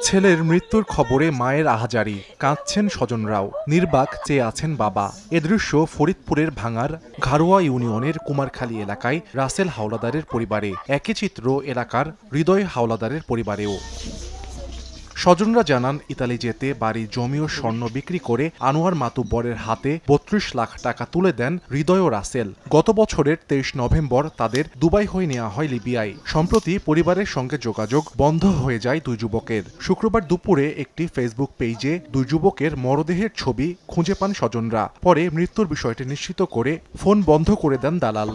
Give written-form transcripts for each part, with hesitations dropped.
ছেলের মৃত্যুর খবরে মায়ের আহাজারি, কাঁদছেন স্বজনরাও, নির্বাক চেয়ে আছেন বাবা। এ দৃশ্য ফরিদপুরের ভাঙার ঘারোয়া ইউনিয়নের কুমারখালী এলাকায় রাসেল হাওলাদারের পরিবারে। একই চিত্র এলাকার হৃদয় হাওলাদারের পরিবারেও। স্বজনরা জানান, ইতালি যেতে বাড়ি জমি ও স্বর্ণ বিক্রি করে আনোয়ার মাতুব্বরের হাতে ৩২ লাখ টাকা তুলে দেন হৃদয় ও রাসেল। গত বছরের ২৩ নভেম্বর তাদের দুবাই হয়ে নেওয়া হয় লিবিয়ায়। সম্প্রতি পরিবারের সঙ্গে যোগাযোগ বন্ধ হয়ে যায় দুই যুবকের। শুক্রবার দুপুরে একটি ফেসবুক পেজে দুই যুবকের মরদেহের ছবি খুঁজে পান স্বজনরা। পরে মৃত্যুর বিষয়টি নিশ্চিত করে ফোন বন্ধ করে দেন দালাল।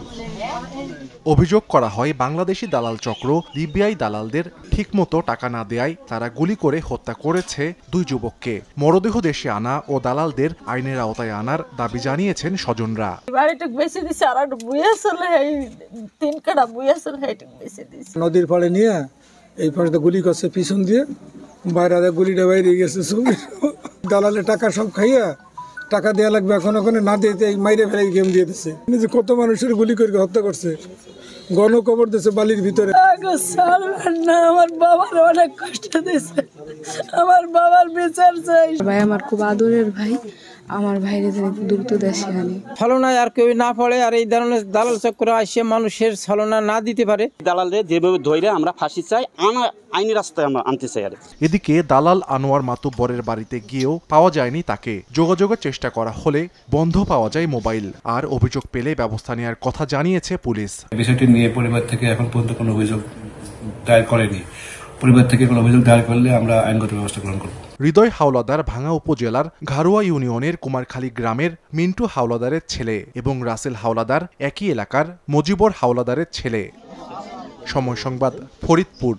অভিযোগ করা হয়, বাংলাদেশি দালাল চক্র লিবিয়ায় দালালদের ঠিকমতো টাকা না দেয়ায় তারা গুলি করে হত্যা করেছে দুই যুবককে। মরদেহ দেশে আনা ও দালালদের আইনের আওতায় আনার দাবি জানিয়েছেন স্বজনরা। নদীর পাড়ে নিয়ে এই পাশে গুলি করছে পিছন দিয়ে, বাইরে গুলিটা বাইরে গেছে। দালালে টাকা সব খাইয়া টাকা দেওয়া লাগবে, এখন ওখানে না দিতে মাইরে ফেলে গেম দিয়ে দিচ্ছে। নিজে কত মানুষের গুলি করে হত্যা করছে, গণকবর দিচ্ছে বালির ভিতরে। আমার বাবার অনেক কষ্ট দিয়েছে, আমার বাবার বিচার চাই। ভাই আমার খুব আদরের ভাই, আমার ভাইরে দ্রুত দেশে আনি। ছলনায় আর কেউ না পড়ে, আর এই ধরনের দালাল চক্র আসে মানুষের ছলনা না দিতে পারে। দালালদের যেভাবে ধরে আমরা ফাঁসি চাই, আইনি রাস্তায় আমরা আনতে চাই। এদিকে দালাল আনোয়ার মাতুব্বরের বাড়িতে গিয়েও পাওয়া যায়নি তাকে। যোগাযোগের চেষ্টা করা হলে বন্ধ পাওয়া যায় মোবাইল। আর অভিযোগ পেলে ব্যবস্থা নেওয়ার কথা জানিয়েছে পুলিশ। বিষয়টি নিয়ে পরিবার থেকে এখন পর্যন্ত কোনো অভিযোগ দায়ের করেনি। পরিবার থেকে কোনো অভিযোগ দায়ের করলে আমরা আইনগত ব্যবস্থা গ্রহণ করব। হৃদয় হাওলাদার ভাঙা উপজেলার ঘারোয়া ইউনিয়নের কুমারখালী গ্রামের মিন্টু হাওলাদারের ছেলে এবং রাসেল হাওলাদার একই এলাকার মজিবর হাওলাদারের ছেলে। সময় সংবাদ, ফরিদপুর।